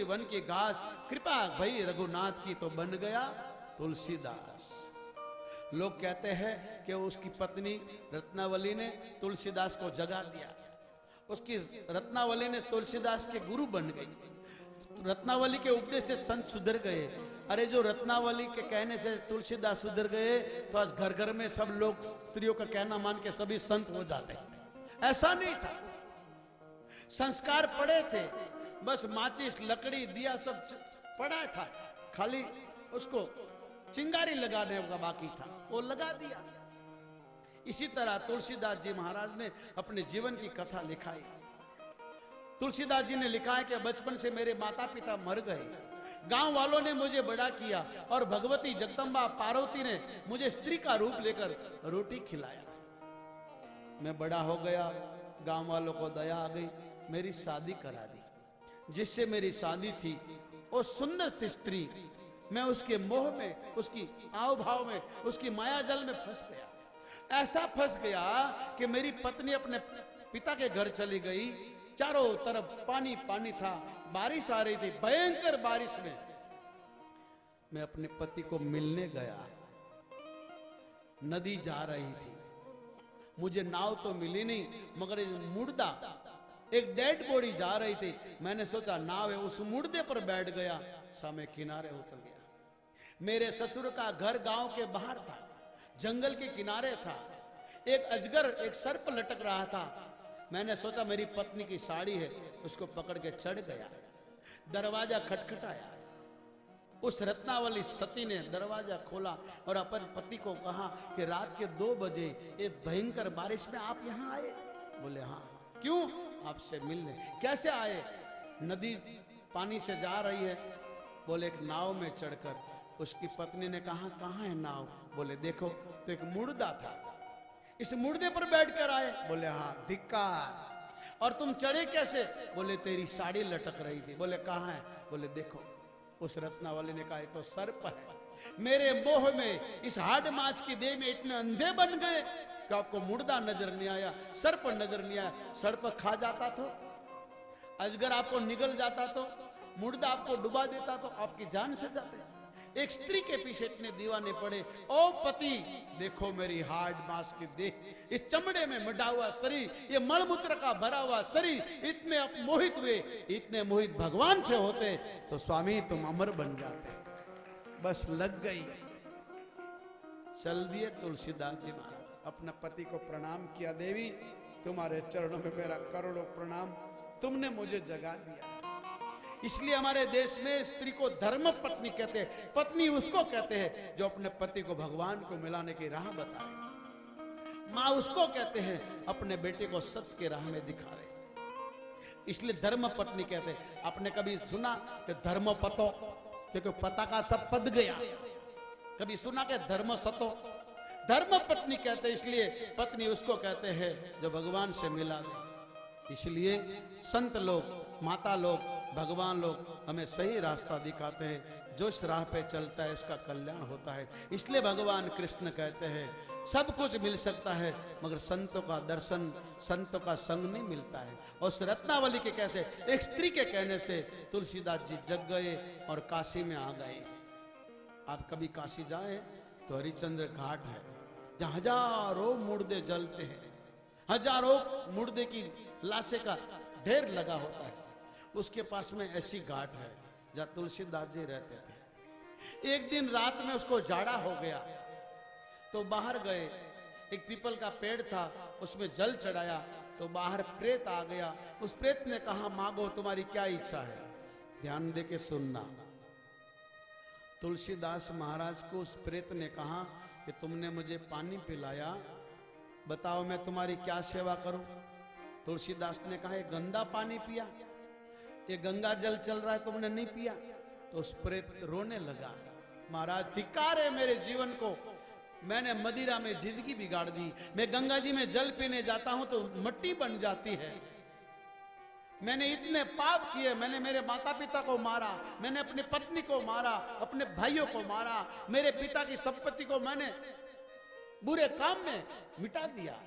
One की घास, कृपा भई रघुनाथ की तो बन गया तुलसीदास। लोग कहते हैं कि उसकी पत्नी रत्नावली ने तुलसीदास को जगा दिया। उसकी रत्नावली ने तुलसीदास के गुरु बन गई। रत्नावली के उपदेश से संत सुधर गए। अरे जो रत्नावली के कहने से तुलसीदास सुधर गए तो आज घर घर में सब लोग स्त्रियों का कहना मान के सभी संत हो जाते। ऐसा नहीं था, संस्कार पड़े थे, बस माचिस लकड़ी दिया सब पड़ा था, खाली उसको चिंगारी लगाने का बाकी था, वो लगा दिया। इसी तरह तुलसीदास जी महाराज ने अपने जीवन की कथा लिखाई। तुलसीदास जी ने लिखा है कि बचपन से मेरे माता पिता मर गए, गांव वालों ने मुझे बड़ा किया और भगवती जगदम्बा पार्वती ने मुझे स्त्री का रूप लेकर रोटी खिलाया। मैं बड़ा हो गया, गांव वालों को दया आ गई, मेरी शादी करा दी। जिससे मेरी शादी थी वो सुंदर सी स्त्री, मैं उसके मोह में, उसकी आव भाव में, उसकी माया जल में फंस गया। ऐसा फंस गया कि मेरी पत्नी अपने पिता के घर चली गई। चारों तरफ पानी पानी था, बारिश आ रही थी, भयंकर बारिश में मैं अपने पति को मिलने गया। नदी जा रही थी, मुझे नाव तो मिली नहीं, मगर मुर्दा, एक डेड बॉडी जा रही थी। मैंने सोचा नाव है, उस मुर्दे पर बैठ गया, सामने किनारे उतर गया। मेरे ससुर का घर गांव के बाहर था, जंगल के किनारे था। एक अजगर, एक सर्प लटक रहा था। मैंने सोचा मेरी पत्नी की साड़ी है, उसको पकड़ के चढ़ गया। दरवाजा खटखटाया, उस रत्नावली सती ने दरवाजा खोला और अपन पति को कहा कि रात के 2 बजे एक भयंकर बारिश में आप यहाँ आए? बोले हाँ। क्यों? आपसे मिलने। कैसे आए? नदी पानी से जा रही है। बोले एक नाव में चढ़कर। उसकी पत्नी ने कहा कहाँ है नाव? बोले देखो, तो एक मुर्दा था, इस मुर्दे पर बैठकर आए। बोले हाँ। धिक्कार। और तुम चढ़े कैसे? बोले तेरी साड़ी लटक रही थी। बोले कहाँ है? बोले देखो। उस रत्नावली ने कहा तो सर्प है। मेरे मोह में, इस हाड माछ की देह में इतने अंधे बन गए कि आपको मुर्दा नजर नहीं आया, सर्प नजर नहीं आया। सर्प खा जाता तो, अजगर आपको निगल जाता तो, मुर्दा आपको डुबा देता तो आपकी जान से जाते। एक स्त्री के पीछे इतने दीवाने पड़े। ओ पति देखो मेरी हार्ड मांस की देह, इस चमड़े में मिटा हुआ शरीर, ये मलमूत्र का भरा हुआ शरीर, इतने आप मोहित हुए। इतने मोहित भगवान से होते तो स्वामी तुम अमर बन जाते। बस लग गई। चल दिए तुलसीदास जी महाराज। अपना पति को प्रणाम किया, देवी तुम्हारे चरणों में मेरा करोड़ों प्रणाम, तुमने मुझे जगा दिया। इसलिए हमारे देश में स्त्री को धर्म पत्नी कहते हैं। पत्नी उसको कहते हैं जो अपने पति को भगवान को मिलाने की राह बताए। माँ उसको कहते हैं अपने बेटे को सत्य के राह में दिखावे। इसलिए धर्म पत्नी कहते हैं। आपने कभी सुना कि धर्म पतो, क्योंकि पता का सब पद गया। कभी सुना कि धर्म सतो? धर्म पत्नी कहते हैं। इसलिए पत्नी उसको कहते हैं जो भगवान से मिला दे। इसलिए संत लोग, माता लोग, भगवान लोग हमें सही रास्ता दिखाते हैं। जो इस राह पे चलता है उसका कल्याण होता है। इसलिए भगवान कृष्ण कहते हैं सब कुछ मिल सकता है मगर संतों का दर्शन, संतों का संग नहीं मिलता है। और उस रत्नावली के कैसे एक स्त्री के कहने से तुलसीदास जी जग गए और काशी में आ गए। आप कभी काशी जाए तो हरिश्चंद्र घाट है जहां हजारों मुर्दे जलते हैं, हजारों मुर्दे की लाशें का ढेर लगा होता है। उसके पास में ऐसी घाट है जहां तुलसीदास जी रहते थे। एक दिन रात में उसको जाड़ा हो गया तो बाहर गए। एक पीपल का पेड़ था, उसमें जल चढ़ाया तो बाहर प्रेत आ गया। उस प्रेत ने कहा मांगो तुम्हारी क्या इच्छा है। ध्यान दे के सुनना। तुलसीदास महाराज को उस प्रेत ने कहा कि तुमने मुझे पानी पिलाया, बताओ मैं तुम्हारी क्या सेवा करूं। तुलसीदास ने कहा ये गंदा पानी पिया, ये गंगा जल चल रहा है, तुमने नहीं पिया। तो उस प्रेत रोने लगा, महाराज धिक्कार है मेरे जीवन को, मैंने मदिरा में जिंदगी बिगाड़ दी। मैं गंगा जी में जल पीने जाता हूं तो मट्टी बन जाती है। मैंने इतने पाप किए, मैंने मेरे माता पिता को मारा, मैंने अपनी पत्नी को मारा, अपने भाइयों को मारा, मेरे पिता की संपत्ति को मैंने बुरे काम में मिटा दिया।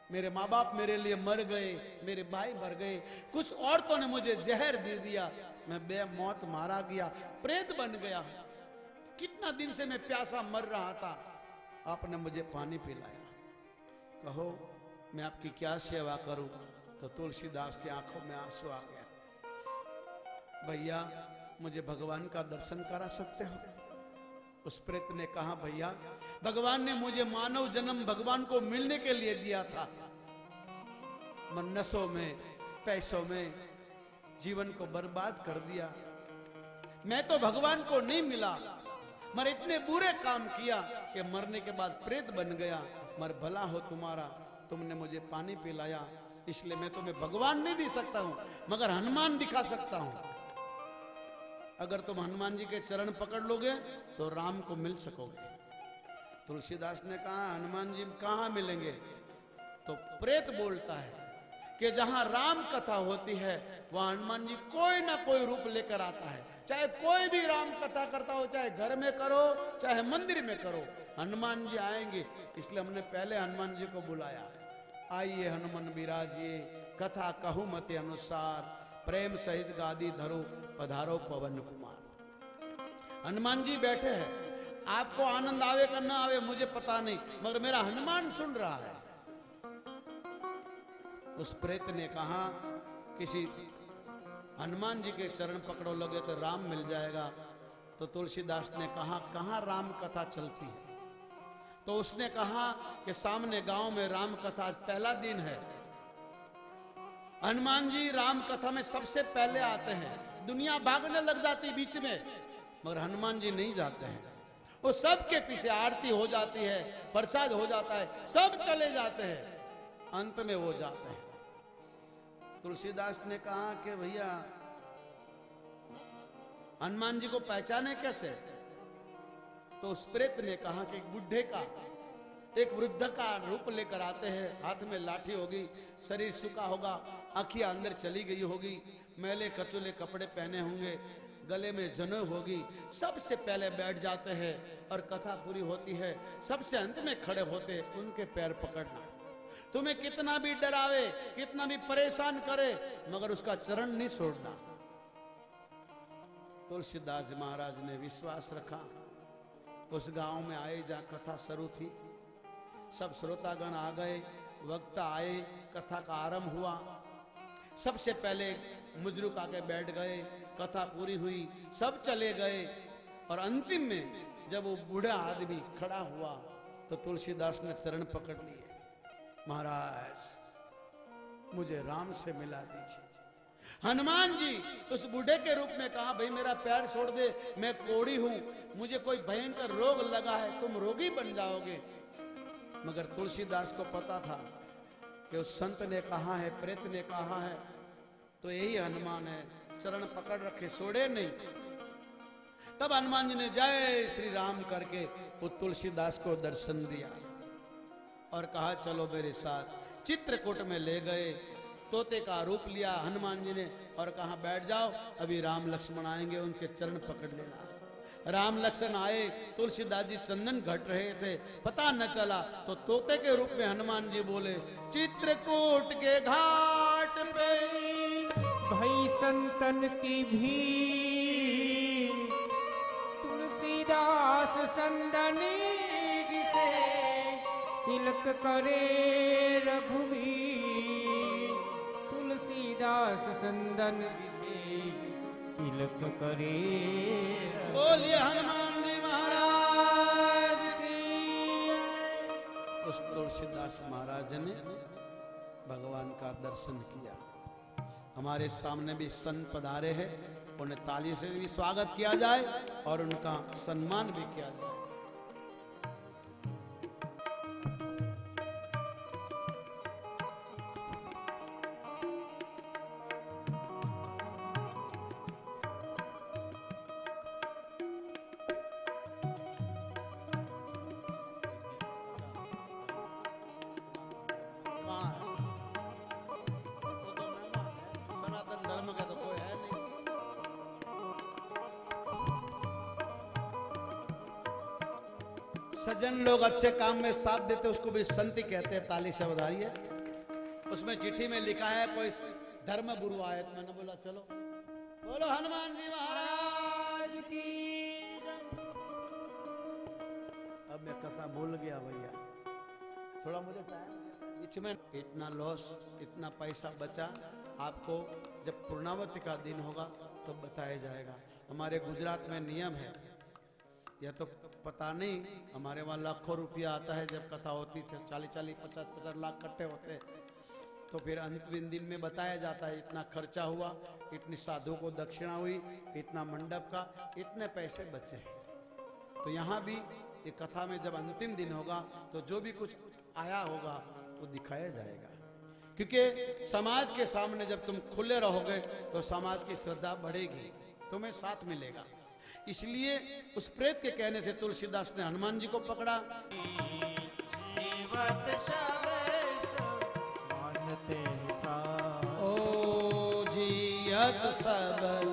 मेरे माँ बाप मेरे लिए मर गए, मेरे भाई मर गए, कुछ औरतों ने मुझे जहर दे दिया। मैं बेमौत मारा गया, प्रेत बन गया। कितना दिन से मैं प्यासा मर रहा था, आपने मुझे पानी पिलाया। कहो मैं आपकी क्या सेवा करूं? तो तुलसीदास की आंखों में आंसू आ गया। भैया मुझे भगवान का दर्शन करा सकते हो? उस प्रेत ने कहा भैया भगवान ने मुझे मानव जन्म भगवान को मिलने के लिए दिया था, नसों में पैसों में जीवन को बर्बाद कर दिया। मैं तो भगवान को नहीं मिला, मगर इतने बुरे काम किया कि मरने के बाद प्रेत बन गया। मर भला हो तुम्हारा, तुमने मुझे पानी पिलाया, इसलिए मैं तुम्हें भगवान नहीं दिखा सकता हूं, मगर हनुमान दिखा सकता हूं। अगर तुम हनुमान जी के चरण पकड़ लोगे तो राम को मिल सकोगे। तुलसीदास ने कहा हनुमान जी कहां मिलेंगे? तो प्रेत बोलता है कि जहां राम कथा होती है वहां हनुमान जी कोई ना कोई रूप लेकर आता है। चाहे कोई भी राम कथा करता हो, चाहे घर में करो चाहे मंदिर में करो, हनुमान जी आएंगे। इसलिए हमने पहले हनुमान जी को बुलाया, आइए हनुमान विराजिए, कथा कहूं मत अनुसार, प्रेम सहित गादी धरो, पधारो पवन कुमार। हनुमान जी बैठे हैं, आपको आनंद आवे का ना आवे मुझे पता नहीं, मगर मेरा हनुमान सुन रहा है। उस प्रेत ने कहा किसी हनुमान जी के चरण पकड़ो लगे तो राम मिल जाएगा। तो तुलसीदास ने कहा कहां राम कथा चलती है? तो उसने कहा कि सामने गांव में राम कथा, पहला दिन है। हनुमान जी राम कथा में सबसे पहले आते हैं। दुनिया भागने लग जाती बीच में, मगर हनुमान जी नहीं जाते हैं। वो सबके पीछे आरती हो जाती है, प्रसाद हो जाता है, सब चले जाते हैं, अंत में वो जाते हैं। तुलसीदास ने कहा कि भैया हनुमान जी को पहचाने कैसे? तो उस प्रेत ने कहा कि एक बुढ़े का, एक वृद्ध का रूप लेकर आते हैं, हाथ में लाठी होगी, शरीर सूखा होगा, आंखियां अंदर चली गई होगी, मैले कचुले कपड़े पहने होंगे, गले में जनेऊ होगी। सबसे पहले बैठ जाते हैं और कथा पूरी होती है, सबसे अंत में खड़े होते, उनके पैर पकड़ना। तुम्हें कितना भी डरावे, कितना भी परेशान करे, मगर उसका चरण नहीं छोड़ना। तुलसीदास जी महाराज ने विश्वास रखा। उस गांव में आए जहां कथा शुरू थी, सब श्रोतागण आ गए, वक्ता आए, कथा का आरंभ हुआ। सबसे पहले मुजरुक आके बैठ गए, कथा पूरी हुई, सब चले गए और अंतिम में जब वो बूढ़ा आदमी खड़ा हुआ तो तुलसीदास ने चरण पकड़ लिए, महाराज मुझे राम से मिला दीजिए। हनुमान जी उस बूढ़े के रूप में कहा भाई मेरा पैर छोड़ दे, मैं कोढ़ी हूं, मुझे कोई भयंकर रोग लगा है, तुम रोगी बन जाओगे। मगर तुलसीदास को पता था कि उस संत ने कहा है, प्रेत ने कहा है, तो यही हनुमान है। चरण पकड़ रखे, छोड़े नहीं। तब हनुमान जी ने जय श्री राम करके वो तुलसीदास को दर्शन दिया और कहा चलो मेरे साथ। चित्रकूट में ले गए, तोते का रूप लिया हनुमान जी ने और कहा बैठ जाओ, अभी राम लक्ष्मण आएंगे, उनके चरण पकड़ लेना। राम लक्ष्मण आए, तुलसीदास जी चंदन घट रहे थे, पता न चला तो तोते के रूप में हनुमान जी बोले, चित्रकूट के घाट पे भई संतन की भीड़, तुलसीदास संदनी जिसे तिलक करे रघुवीर। तुलसीदास संदन जिसे तिलक करे। बोलिए हनुमान जी महाराज की। उस तुलसीदास महाराज ने भगवान का दर्शन किया। हमारे सामने भी संत पधारे हैं, उन्हें तालियों से भी स्वागत किया जाए और उनका सम्मान भी किया जाए। सज्जन लोग अच्छे काम में साथ देते उसको भी संति कहते हैं। ताली से बधाइए। उसमें चिट्ठी में लिखा है कोई धर्म गुरु आए, तो मैंने बोला चलो बोलो हनुमान जी महाराज की। अब मैं कथा भूल गया भैया, थोड़ा मुझे टाइम बीच में। इतना लॉस, इतना पैसा बचा, आपको जब पूर्णावती का दिन होगा तो बताया जाएगा। हमारे गुजरात में नियम है, यह तो पता नहीं, हमारे वहाँ लाखों रुपया आता है जब कथा होती है, 40-40, 50-50 लाख इकट्ठे होते हैं, तो फिर अंतिम दिन में बताया जाता है इतना खर्चा हुआ, इतनी साधु को दक्षिणा हुई, इतना मंडप का, इतने पैसे बचे हैं। तो यहाँ भी ये कथा में जब अंतिम दिन होगा तो जो भी कुछ आया होगा वो दिखाया जाएगा, क्योंकि समाज के सामने जब तुम खुले रहोगे तो समाज की श्रद्धा बढ़ेगी, तुम्हें साथ मिलेगा। इसलिए उस प्रेत के कहने से तुलसीदास ने हनुमान जी को पकड़ा। ओ जियत सबल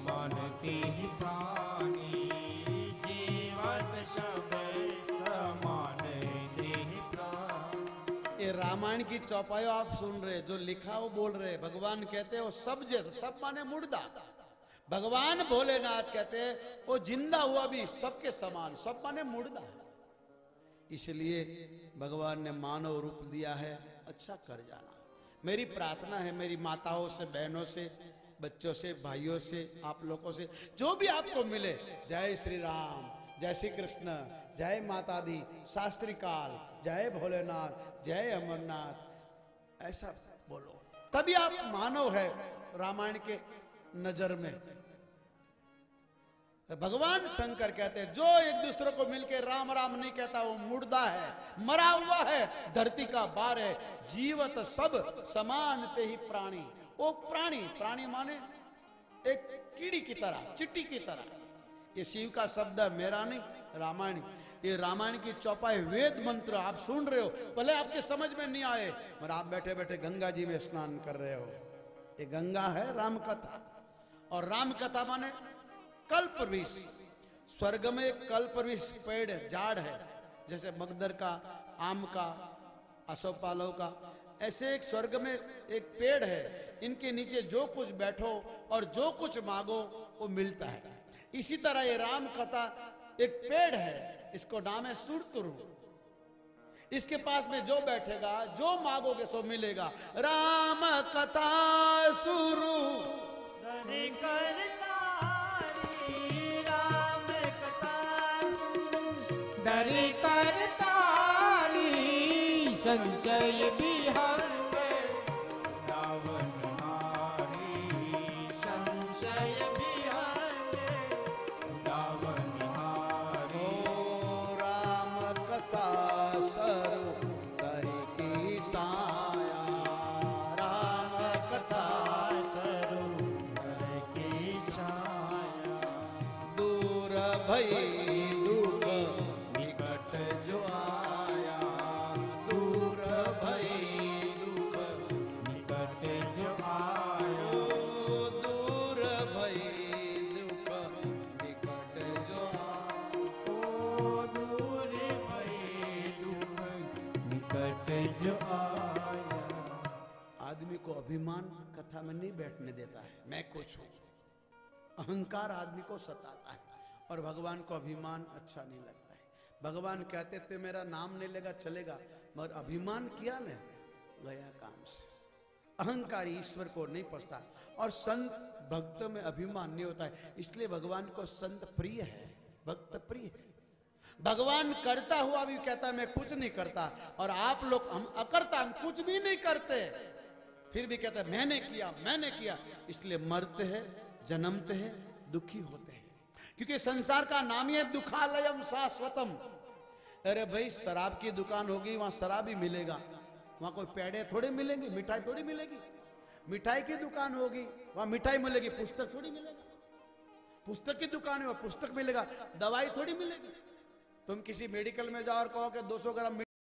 मानते ही प्राणी, जीवन सबल समानते ही प्राणी। ये रामायण की चौपाइयों आप सुन रहे, जो लिखा वो बोल रहे। भगवान कहते हैं वो सब जैसा, सब माने मुर्दा। भगवान भोलेनाथ कहते हैं वो जिंदा हुआ भी सबके समान, सब माने मुर्दा। इसलिए भगवान ने मानव रूप दिया है, अच्छा कर जाना। मेरी प्रार्थना है मेरी माताओं से, बहनों से, बच्चों से, भाइयों से, आप लोगों से, जो भी आपको मिले, जय श्री राम, जय श्री कृष्ण, जय माता दी, शास्त्री काल, जय भोलेनाथ, जय अमरनाथ, ऐसा बोलो, तभी आप मानव है रामायण के नजर में। भगवान शंकर कहते हैं जो एक दूसरे को मिलकर राम राम नहीं कहता वो मुर्दा है, मरा हुआ है, धरती का बार है। जीवत सब समान ते ही प्राणी। वो प्राणी, प्राणी माने एक कीड़ी की तरह, चिट्टी की तरह। ये शिव का शब्द है, मेरा नहीं, रामायण। ये रामायण की चौपाई वेद मंत्र आप सुन रहे हो, भले आपके समझ में नहीं आए, मगर आप बैठे बैठे गंगा जी में स्नान कर रहे हो। ये गंगा है राम कथा, और राम कथा माने कल्पवृक्ष। स्वर्ग में कल्पवृक्ष पेड़ झाड़ है, जैसे मगदर का, आम का, अशोकपालव का, ऐसे एक स्वर्ग में एक पेड़ है। इनके नीचे जो कुछ बैठो और जो कुछ मांगो वो मिलता है। इसी तरह ये राम कथा एक पेड़ है, इसको नाम है सुरतुरु। इसके पास में जो बैठेगा, जो मांगोगे सो मिलेगा। राम कथा शुरू दरी करताली, संशय बिहार में रावण हारी, संशय बिहार में रावण हारी। ओ राम कथा शुरू करी की साया, राम कथा करो कर की छाया, दूर भई दुख निकट जो आया, दूर भई दुख निकट जो आयो, दूर भई दुख निकट जो आया। ओ दूर भई दुख निकट जो आया। आदमी को अभिमान कथा में नहीं बैठने देता है, मैं कुछ हूं। अहंकार आदमी को सताता है, और भगवान को अभिमान अच्छा नहीं लगता है। भगवान कहते थे मेरा नाम नहीं लेगा चलेगा, मगर अभिमान किया न गया काम से। अहंकारी ईश्वर को नहीं पछता, और संत भक्त में अभिमान नहीं होता है। इसलिए भगवान को संत प्रिय है, भक्त प्रिय है। भगवान करता हुआ भी कहता है मैं कुछ नहीं करता, और आप लोग हम अकर्ता, हम कुछ भी नहीं करते, फिर भी कहते हैं मैंने किया, मैंने किया। इसलिए मरते हैं, जन्मते हैं, दुखी होते हैं, क्योंकि संसार का नाम ही है दुखालयम शाश्वतम। अरे भाई शराब की दुकान होगी, वहां शराब ही मिलेगा, वहां कोई पेड़े थोड़े मिलेंगे, मिठाई थोड़ी मिलेगी। मिठाई की दुकान होगी, वहां मिठाई मिलेगी, पुस्तक थोड़ी मिलेगा। पुस्तक की दुकान है, वहां पुस्तक मिलेगा, दवाई थोड़ी मिलेगी। तुम किसी मेडिकल में जाओ और कहो कि 200 ग्राम